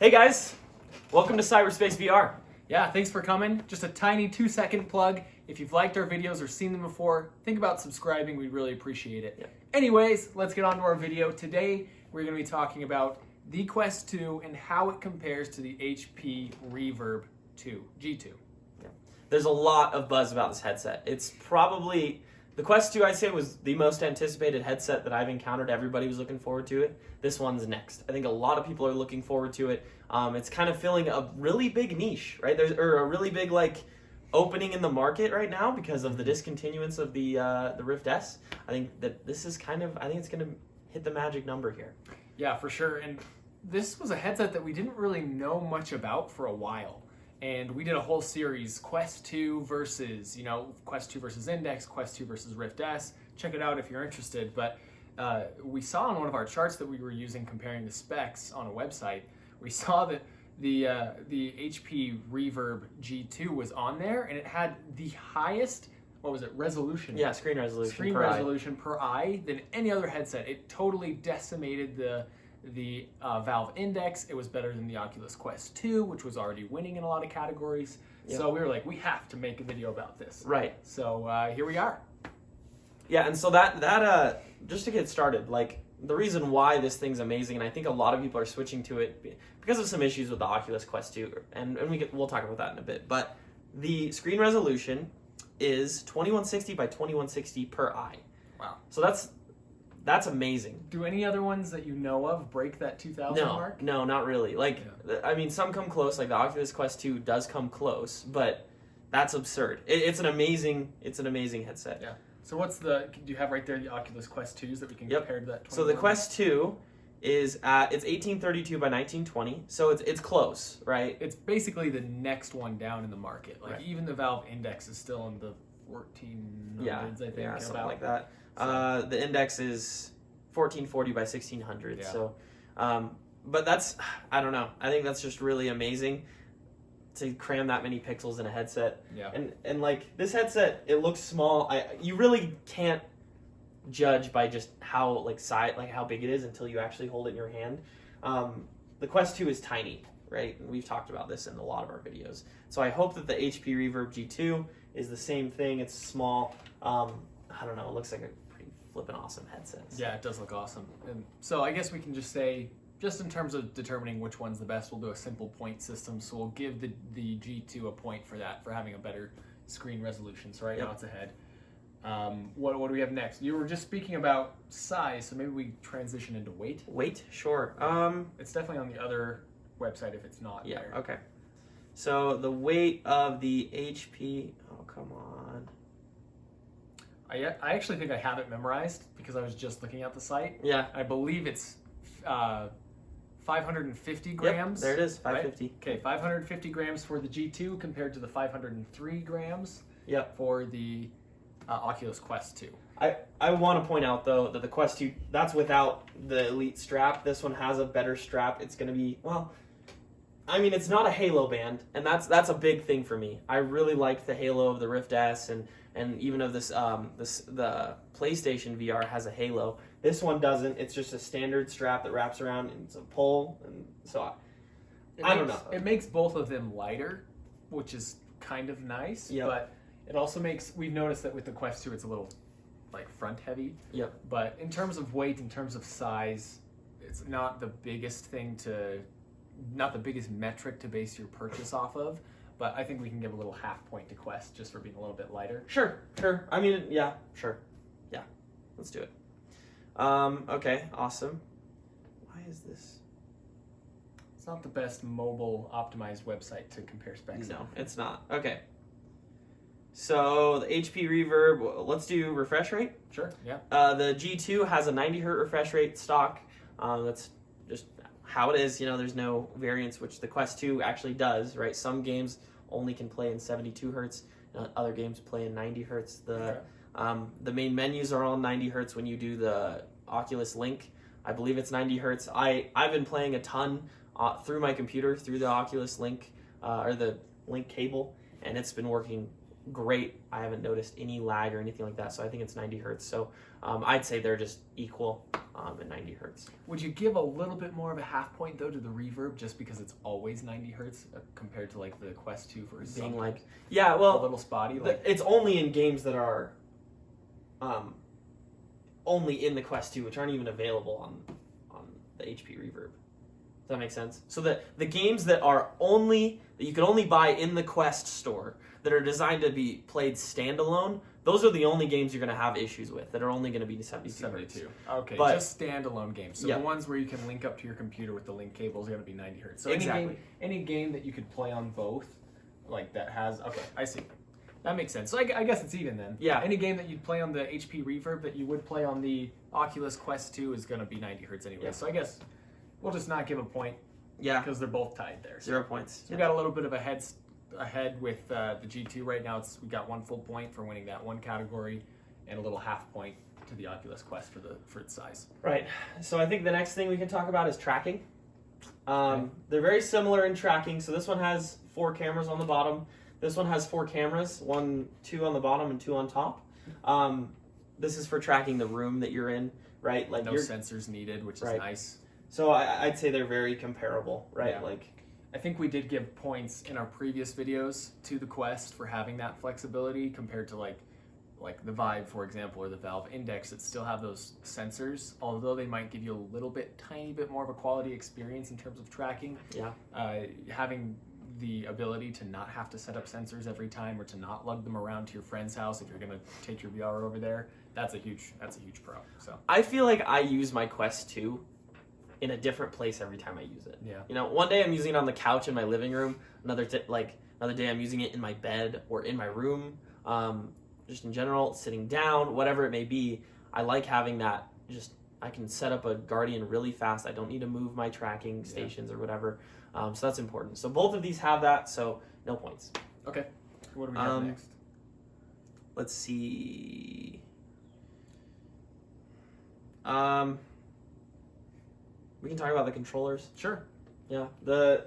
Hey guys, welcome to Cyberspace VR. Yeah, thanks for coming. Just a tiny 2-second plug. If you've liked our videos or seen them before, think about subscribing. We'd really appreciate it. Yeah. Anyways, let's get on to our video. Today, we're going to be talking about the Quest 2 and how it compares to the HP ReVerb 2, G2. Yeah. There's a lot of buzz about this headset. It's probably, the Quest 2 I'd say was the most anticipated headset that I've encountered. Everybody was looking forward to it. This one's next. I think a lot of people are looking forward to it. It's kind of filling a really big niche, right? There's a really big opening in the market right now because of the discontinuance of the Rift S. I think that this is I think it's going to hit the magic number here. Yeah, for sure. And this was a headset that we didn't really know much about for a while. And we did a whole series, Quest 2 versus, Quest 2 versus Index, Quest 2 versus Rift S. Check it out if you're interested. But we saw on one of our charts that we were using comparing the specs on a website, we saw that the HP ReVerb G2 was on there, and it had the highest, resolution? Yeah, screen resolution. Screen resolution per eye than any other headset. It totally decimated the Valve Index. It was better than the Oculus Quest 2, which was already winning in a lot of categories. Yep. So we were like, we have to make a video about this. Right. So here we are. Yeah, and so that just to get started, the reason why this thing's amazing, and I think a lot of people are switching to it because of some issues with the Oculus Quest 2, and we'll talk about that in a bit. But the screen resolution is 2160 by 2160 per eye. Wow. So that's amazing. Do any other ones that you know of break that 2000 mark? No, not really. I mean, some come close. Like the Oculus Quest 2 does come close, but that's absurd. It's an amazing headset. Yeah. So do you have right there the Oculus Quest 2s that we can compare to that? So the Quest 2 is it's 1832 by 1920, so it's close, right? It's basically the next one down in the market. Right. Even the Valve Index is still in the 1400s, I think. Yeah, something like that. So. The Index is 1440 by 1600, yeah. So, but that's, I don't know. I think that's just really amazing to cram that many pixels in a headset. Yeah. And this headset, it looks small. You really can't judge by just how how big it is until you actually hold it in your hand. The Quest 2 is tiny, right? And we've talked about this in a lot of our videos. So I hope that the HP ReVerb G2 is the same thing. It's small. I don't know. It looks like a pretty flippin' awesome headset. Yeah, it does look awesome. And so I guess we can just say, just in terms of determining which one's the best, we'll do a simple point system. So we'll give the G2 a point for that, for having a better screen resolution. So right now it's ahead. What do we have next? You were just speaking about size, so maybe we transition into weight. Weight? Sure. It's definitely on the other website if it's not there. Okay. So the weight of the HP... Oh, come on. I actually think I have it memorized because I was just looking at the site. Yeah. I believe it's 550 grams. Yep, there it is, 550. Right? Okay, 550 grams for the G2 compared to the 503 grams yep. for the Oculus Quest 2. I want to point out, though, that the Quest 2, that's without the Elite strap. This one has a better strap. It's going to be, it's not a Halo band, and that's a big thing for me. I really like the Halo of the Rift S, and even though the PlayStation VR has a Halo, this one doesn't. It's just a standard strap that wraps around, and it's a pull, and so I don't know. It makes both of them lighter, which is kind of nice, but it also makes, we've noticed that with the Quest 2, it's a little front heavy. Yep. But in terms of weight, in terms of size, it's not the biggest metric to base your purchase off of. But I think we can give a little half point to Quest just for being a little bit lighter. Sure. I mean, yeah, sure. Yeah, let's do it. Okay, awesome. Why is this? It's not the best mobile optimized website to compare specs. No, it's not. Okay. So the HP ReVerb, let's do refresh rate. Sure, yeah. The G2 has a 90 hertz refresh rate stock. That's just how it is. There's no variance, which the Quest 2 actually does, right? Some games only can play in 72 hertz. Other games play in 90 hertz. The main menus are all 90 hertz when you do the Oculus Link. I believe it's 90 hertz. I've been playing a ton through my computer, through the Oculus Link, or the Link cable, and it's been working great. I haven't noticed any lag or anything like that, so I think it's 90 hertz. So I'd say they're just equal. at 90 hertz. Would you give a little bit more of a half point though to the reverb just because it's always 90 hertz compared to like the Quest 2 for Being something yeah, a well, little spotty? Like it's only in games that are only in the Quest 2, which aren't even available on the HP reverb. Does that make sense? So the games that you can only buy in the Quest store that are designed to be played standalone, those are the only games you're going to have issues with that are only going to be 72 hertz. Okay, But, just standalone games. So yeah. the ones where you can link up to your computer with the link cables are going to be 90 hertz. So Exactly. any game that you could play on both, like that has, okay, I see. That makes sense. So I guess it's even then. Yeah. Any game that you'd play on the HP reverb that you would play on the Oculus Quest 2 is going to be 90 hertz anyway. Yeah. So I guess we'll just not give a point Yeah, because they're both tied there. So 0 points. we got a little bit of ahead with the G2 right now. We got 1 full point for winning that one category and a little half point to the Oculus Quest for its size. Right. So I think the next thing we can talk about is tracking. Okay. They're very similar in tracking. So this one has 4 cameras on the bottom. This one has 4 cameras, 2 on the bottom and 2 on top. This is for tracking the room that you're in, right? Like No sensors needed, which is Right. nice. So I'd say they're very comparable, right? Yeah. Like I think we did give points in our previous videos to the Quest for having that flexibility compared to like the Vive, for example, or the Valve Index that still have those sensors, although they might give you a little bit, tiny bit more of a quality experience in terms of tracking. Yeah. Having the ability to not have to set up sensors every time or to not lug them around to your friend's house if you're going to take your VR over there, that's a huge pro. So I feel like I use my Quest 2 in a different place every time I use it. yeah. You know, one day I'm using it on the couch in my living room. Another day I'm using it in my bed or in my room. Just in general, sitting down, whatever it may be. I like having that. Just I can set up a Guardian really fast. I don't need to move my tracking stations or whatever. So that's important. So both of these have that. So no points. Okay. What do we have next? Let's see. We can talk about the controllers. Sure. Yeah, the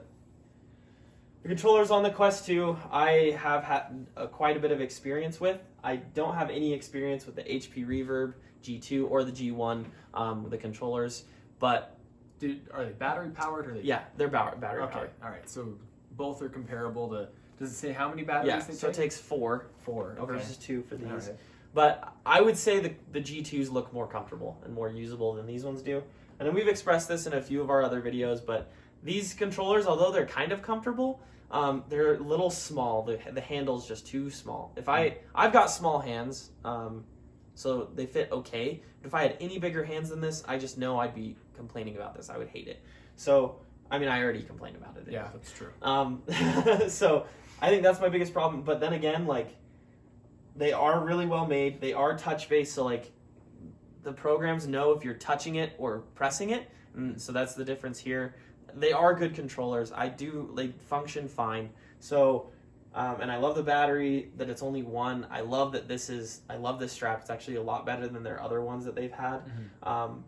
controllers on the Quest 2, I have had quite a bit of experience with. I don't have any experience with the HP Reverb G2 or the G1, the controllers, but Are they battery powered or yeah, they're battery okay. powered. All right. So both are comparable to. Does it say how many batteries Yeah, they so take? it takes 4 4 versus 2 for these. All right. But I would say the G2s look more comfortable and more usable than these ones do. And then we've expressed this in a few of our other videos, but these controllers, although they're kind of comfortable, they're a little small. The handle's just too small. I've got small hands, so they fit okay. But if I had any bigger hands than this, I just know I'd be complaining about this. I would hate it. So, I mean, I already complained about it. Yeah, that's true. So I think that's my biggest problem. But then again, like, they are really well made. They are touch-based, so like the programs know if you're touching it or pressing it. And so that's the difference here. They are good controllers. They function fine. So, and I love the battery, that it's only 1. I love this strap. It's actually a lot better than their other ones that they've had. Mm-hmm.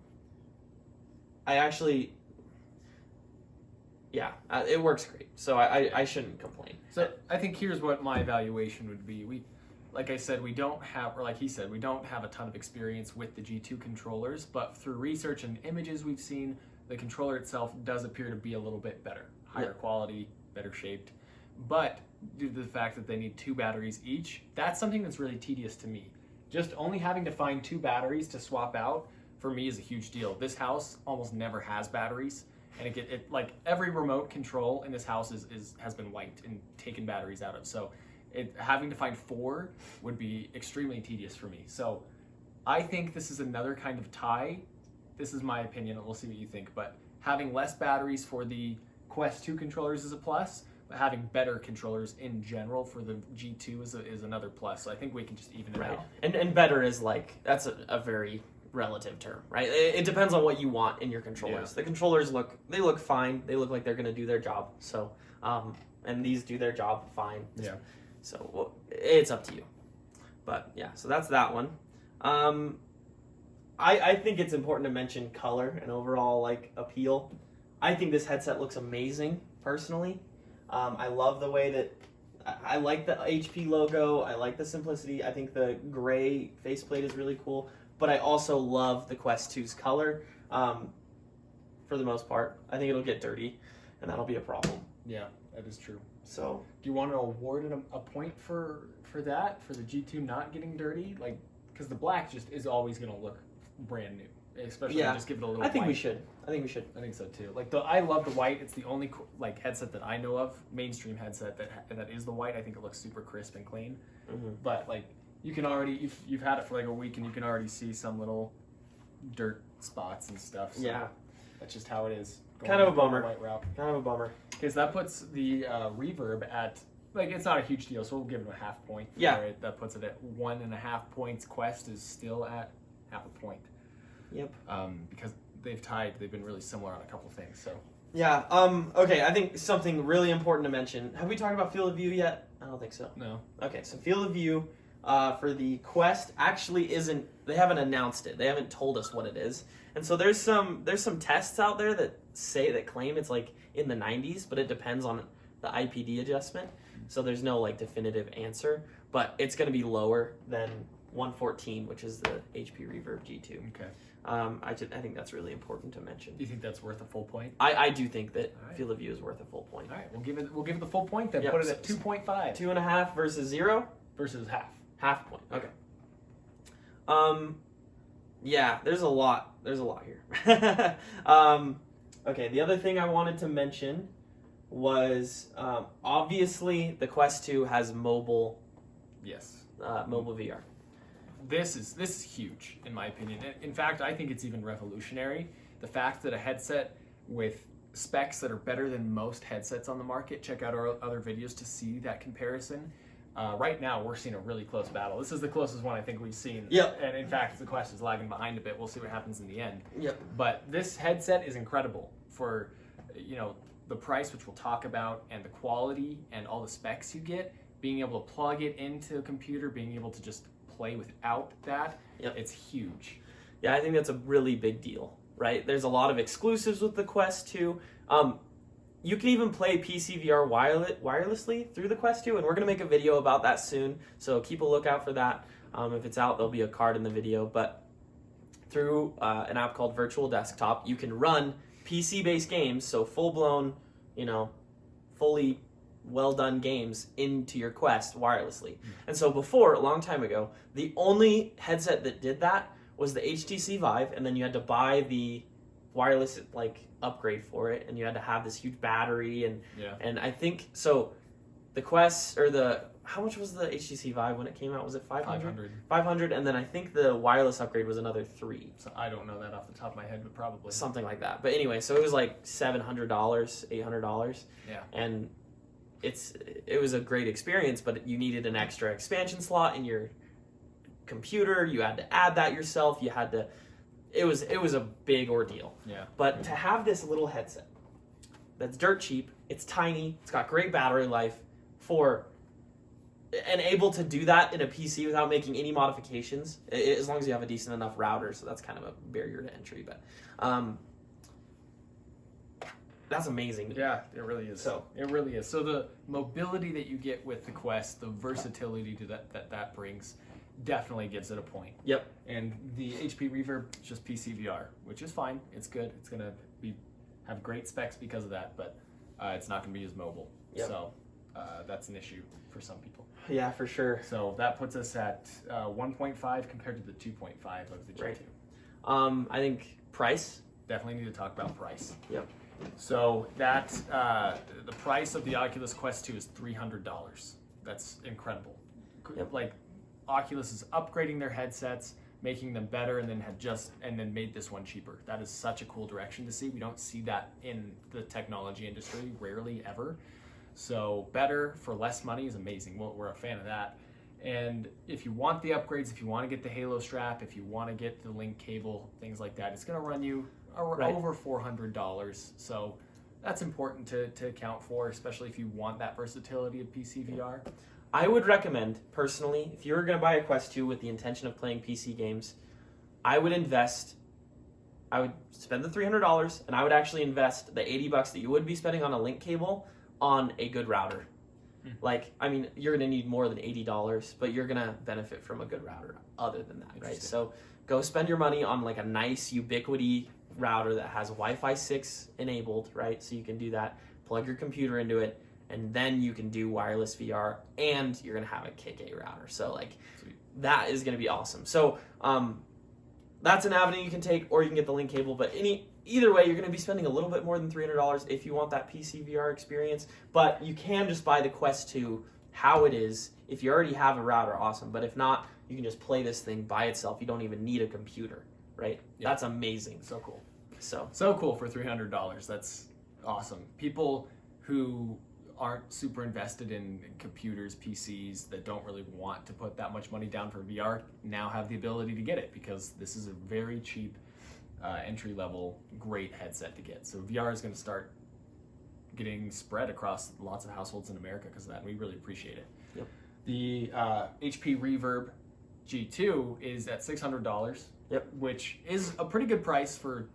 It works great. So I shouldn't complain. So I think here's what my evaluation would be. Like I said, we don't have, or like he said, we don't have a ton of experience with the G2 controllers, but through research and images we've seen, the controller itself does appear to be a little bit better. Higher quality, better shaped. But due to the fact that they need 2 batteries each, that's something that's really tedious to me. Just only having to find 2 batteries to swap out, for me, is a huge deal. This house almost never has batteries, and it like every remote control in this house has been wiped and taken batteries out of. So having to find 4 would be extremely tedious for me. So I think this is another kind of tie. This is my opinion, and we'll see what you think. But having less batteries for the Quest 2 controllers is a plus, but having better controllers in general for the G2 is another plus. So I think we can just even it out. And better is that's a very relative term, right? It depends on what you want in your controllers. Yeah. The controllers look fine. They look like they're going to do their job. So, and these do their job fine. Yeah. So it's up to you. But yeah, so that's that one. I think it's important to mention color and overall appeal. I think this headset looks amazing personally. I love the way that I like the HP logo. I like the simplicity. I think the gray faceplate is really cool. but I also love the Quest 2's color. For the most part, I think it'll get dirty, and that'll be a problem. Yeah, that is true. So, do you want to award it a point for that, for the G2 not getting dirty? Like, because the black just is always going to look brand new, especially just give it a little. I think white. we should. I think so too. Like I love the white. It's the only like headset that I know of, mainstream headset that is the white. I think it looks super crisp and clean. Mm-hmm. But like you can already you've had it for like a week and you can already see some little dirt spots and stuff. So yeah, that's just how it is. Kind of a bummer. White route. Kind of a bummer. Okay, so that puts the ReVerb at, like, it's not a huge deal, so we'll give it a half point. Yeah. It. That puts it at 1.5 points. Quest is still at half a point. Yep. Because they've been really similar on a couple things. So. Yeah. Okay. I think something really important to mention. Have we talked about field of view yet? I don't think so. No. Okay. So field of view for the Quest actually isn't. They haven't announced it. They haven't told us what it is. And so there's some tests out there that claim it's like in the 90s, but it depends on the IPD adjustment. So there's no like definitive answer, but it's going to be lower than 114, which is the HP ReVerb G2. Okay. I think that's really important to mention. Do you think that's worth a full point? I do think that right. field of view is worth a full point. All right, we'll give it the full point then. Yep. Put it at 2.5. 2.5 versus 0 versus half. Half point. Okay. Yeah, there's a lot here. Okay, the other thing I wanted to mention was obviously the Quest 2 has mobile. Yes. Mobile VR. This is huge in my opinion. In fact, I think it's even revolutionary. The fact that a headset with specs that are better than most headsets on the market. Check out our other videos to see that comparison. Right now, we're seeing a really close battle. This is the closest one I think we've seen. Yep. And in fact, the Quest is lagging behind a bit. We'll see what happens in the end. Yep. But this headset is incredible for, the price, which we'll talk about, and the quality and all the specs you get. Being able to plug it into a computer, being able to just play without that, It's huge. Yeah, I think that's a really big deal, right? There's a lot of exclusives with the Quest 2. You can even play PC VR wirelessly through the Quest 2, and we're going to make a video about that soon, so keep a lookout for that. If it's out, there'll be a card in the video, but through an app called Virtual Desktop, you can run PC-based games, so full-blown, fully well-done games into your Quest wirelessly. And so before, a long time ago, the only headset that did that was the HTC Vive, and then you had to buy the wireless upgrade for it, and you had to have this huge battery, and I think so. The Quest how much was the HTC Vive when it came out? Was it 500? 500, and then I think the wireless upgrade was another 3. So I don't know that off the top of my head, but probably something like that. But anyway, so it was like $700, $800. Yeah, and it was a great experience, but you needed an extra expansion slot in your computer. You had to add that yourself. You had to. It was a big ordeal. Yeah. But to have this little headset that's dirt cheap, it's tiny, it's got great battery life, and able to do that in a PC without making any modifications, as long as you have a decent enough router, so that's kind of a barrier to entry. But that's amazing. Yeah, it really is. It really is. So the mobility that you get with the Quest, the versatility to that brings, definitely gives it a point. Yep. And the HP ReVerb is just PC VR, which is fine. It's good. It's gonna have great specs because of that, but it's not gonna be as mobile. Yep. So that's an issue for some people. Yeah, for sure. So that puts us at 1.5 compared to the 2.5 of the G2. Right. I think price. Definitely need to talk about price. Yep. So that the price of the Oculus Quest 2 is $300. That's incredible. Yep. Like Oculus is upgrading their headsets, making them better, and then made this one cheaper. That is such a cool direction to see. We don't see that in the technology industry, rarely ever. So better for less money is amazing. We're a fan of that. And if you want the upgrades, if you want to get the Halo strap, if you want to get the link cable, things like that, it's going to run you over $400. So that's important to account for, especially if you want that versatility of PC VR. I would recommend, personally, if you were going to buy a Quest 2 with the intention of playing PC games, I would spend the $300, and I would actually invest the $80 that you would be spending on a link cable on a good router. You're going to need more than $80, but you're going to benefit from a good router other than that, right? So go spend your money on like a nice Ubiquiti router that has Wi-Fi 6 enabled, right? So you can do that, plug your computer into it, and then you can do wireless VR, and you're gonna have a KK router. So like, that is gonna be awesome. So that's an avenue you can take, or you can get the link cable. But either way, you're gonna be spending a little bit more than $300 if you want that PC VR experience. But you can just buy the Quest 2 how it is. If you already have a router, awesome. But if not, you can just play this thing by itself. You don't even need a computer, right? Yeah. That's amazing. So cool. So cool for $300. That's awesome. People who aren't super invested in computers, PCs, that don't really want to put that much money down for VR now have the ability to get it, because this is a very cheap entry-level great headset to get. So VR is going to start getting spread across lots of households in America because of that. We really appreciate it. Yep. The HP ReVerb G2 is at $600, yep, which is a pretty good price for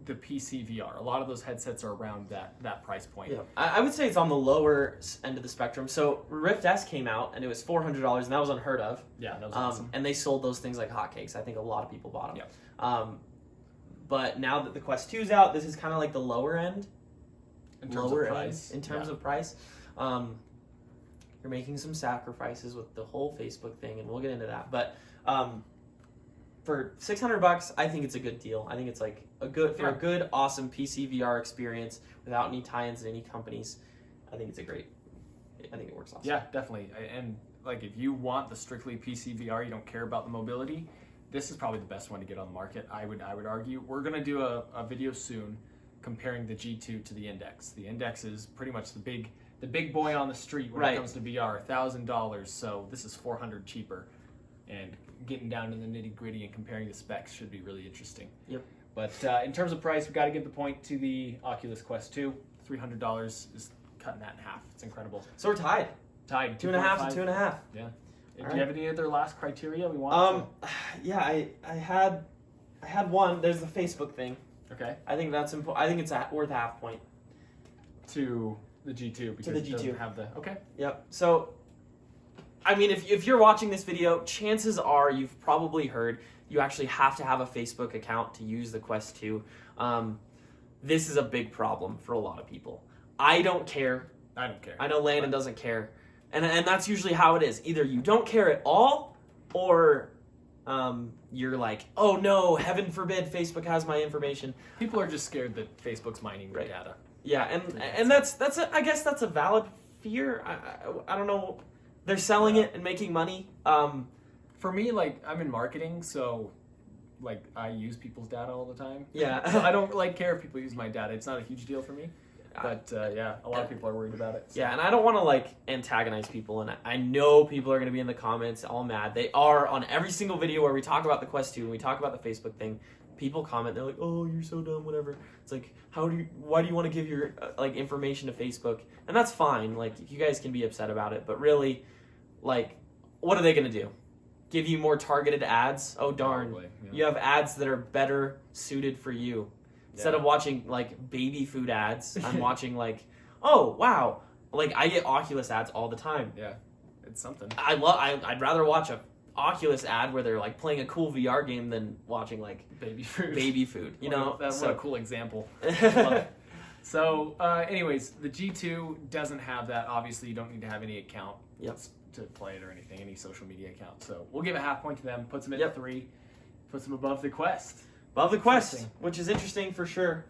the PC VR. A lot of those headsets are around that price point. Yeah, I would say it's on the lower end of the spectrum. So Rift S came out and it was $400, and that was unheard of. Yeah, that was awesome. And they sold those things like hotcakes. I think a lot of people bought them. Yep. But now that the Quest 2 is out, this is kind of like the lower end. In terms of price. You're making some sacrifices with the whole Facebook thing, and we'll get into that. But for $600, I think it's a good deal. I think it's like a good, awesome PC VR experience without any tie-ins to any companies. I think it works awesome. Yeah, definitely. And like, if you want the strictly PC VR, you don't care about the mobility, this is probably the best one to get on the market. I would argue. We're gonna do a video soon comparing the G2 to the Index. The Index is pretty much the big boy on the street when it comes to VR, $1,000. So this is $400 cheaper, and getting down to the nitty gritty and comparing the specs should be really interesting. Yep. But in terms of price, we've got to give the point to the Oculus Quest 2. $300 is cutting that in half. It's incredible. So we're tied. 2.5 to 2.5. Yeah. Do you have any other last criteria we want? Yeah, I had one. There's the Facebook thing. Okay. I think that's important. I think it's worth a half point to the G2 because it doesn't have the. Okay. Yep. So, I mean, if you're watching this video, chances are you've probably heard you actually have to have a Facebook account to use the Quest 2. This is a big problem for a lot of people. I don't care. I know Landon doesn't care. And that's usually how it is. Either you don't care at all, or you're like, oh no, heaven forbid Facebook has my information. People are just scared that Facebook's mining your data. Yeah, and that's I guess that's a valid fear. I don't know. They're selling it and making money. For me, like, I'm in marketing, so like I use people's data all the time. Yeah. So I don't care if people use my data. It's not a huge deal for me. But a lot of people are worried about it. So. Yeah, and I don't want to antagonize people, and I know people are going to be in the comments all mad. They are on every single video where we talk about the Quest 2 and we talk about the Facebook thing. People comment, they're like, "Oh, you're so dumb," whatever. It's like, why do you want to give your information to Facebook? And that's fine. Like, you guys can be upset about it, but really, what are they going to do? Give you more targeted ads? Oh darn! Probably, yeah. You have ads that are better suited for you. Instead of watching baby food ads, I'm watching oh wow, I get Oculus ads all the time. Yeah, it's something. I'd rather watch a Oculus ad where they're playing a cool VR game than watching baby food. Baby food, you know. That's what a cool example. So, anyways, the G2 doesn't have that. Obviously, you don't need to have any account to play it or anything, any social media account. So we'll give a half point to them. Puts them at 3. Puts them above the Quest. Above the Quest, which is interesting for sure.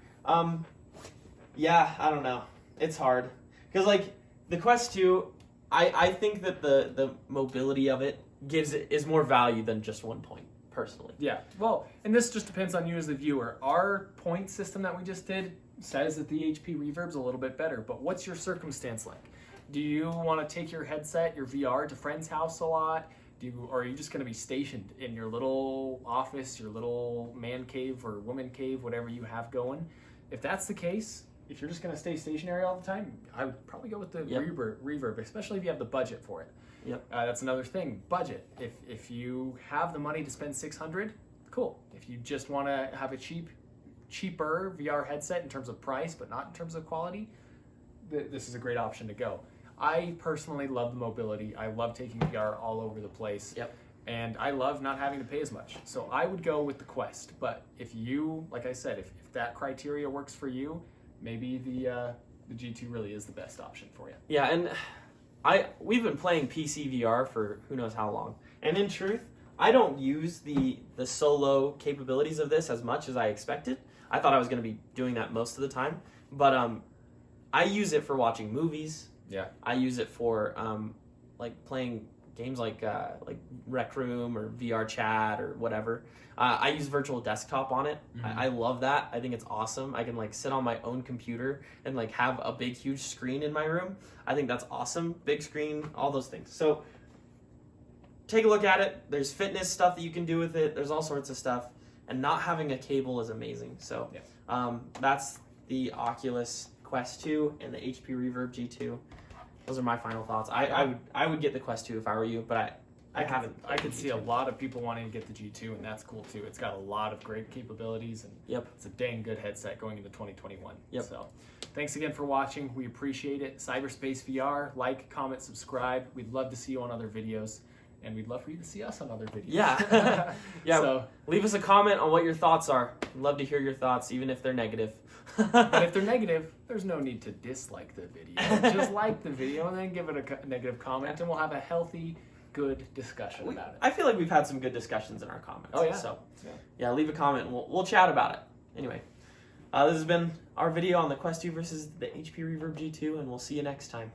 Yeah, I don't know. It's hard. Because, the Quest 2, I think that the mobility of it is more value than just 1 point, personally. Yeah. Well, and this just depends on you as the viewer. Our point system that we just did says that the HP ReVerb's a little bit better, but what's your circumstance like? Do you want to take your headset, your VR, to friend's house a lot? Or are you just going to be stationed in your little office, your little man cave or woman cave, whatever you have going? If that's the case, if you're just going to stay stationary all the time, I would probably go with the ReVerb, especially if you have the budget for it. Yep. That's another thing, budget. If you have the money to spend $600, cool. If you just want to have a cheaper VR headset in terms of price, but not in terms of quality, this is a great option to go. I personally love the mobility. I love taking VR all over the place. Yep. And I love not having to pay as much. So I would go with the Quest. But if you, like I said, if that criteria works for you, maybe the G2 really is the best option for you. Yeah, and we've been playing PC VR for who knows how long. And in truth, I don't use the solo capabilities of this as much as I expected. I thought I was going to be doing that most of the time. But I use it for watching movies. Yeah. I use it for like playing games like Rec Room or VR Chat or whatever. I use virtual desktop on it. Mm-hmm. I love that. I think it's awesome. I can like sit on my own computer and like have a big huge screen in my room. I think that's awesome. Big screen, all those things. So take a look at it. There's fitness stuff that you can do with it. There's all sorts of stuff. And not having a cable is amazing. So that's the Oculus Quest 2 and the HP ReVerb G2. Those are my final thoughts. I would get the Quest 2 if I were you, but I haven't. I could see a lot of people wanting to get the G2, and that's cool too. It's got a lot of great capabilities, and it's a dang good headset going into 2021. Yep. So thanks again for watching. We appreciate it. Cyberspace VR, like, comment, subscribe. We'd love to see you on other videos, and we'd love for you to see us on other videos. Yeah. Yeah. So leave us a comment on what your thoughts are. We'd love to hear your thoughts, even if they're negative. but if they're negative, there's no need to dislike the video. Just like the video and then give it a negative comment, and we'll have a healthy, good discussion about it. I feel like we've had some good discussions in our comments. Oh, yeah. So, leave a comment and we'll chat about it. Anyway, this has been our video on the Quest 2 versus the HP ReVerb G2, and we'll see you next time.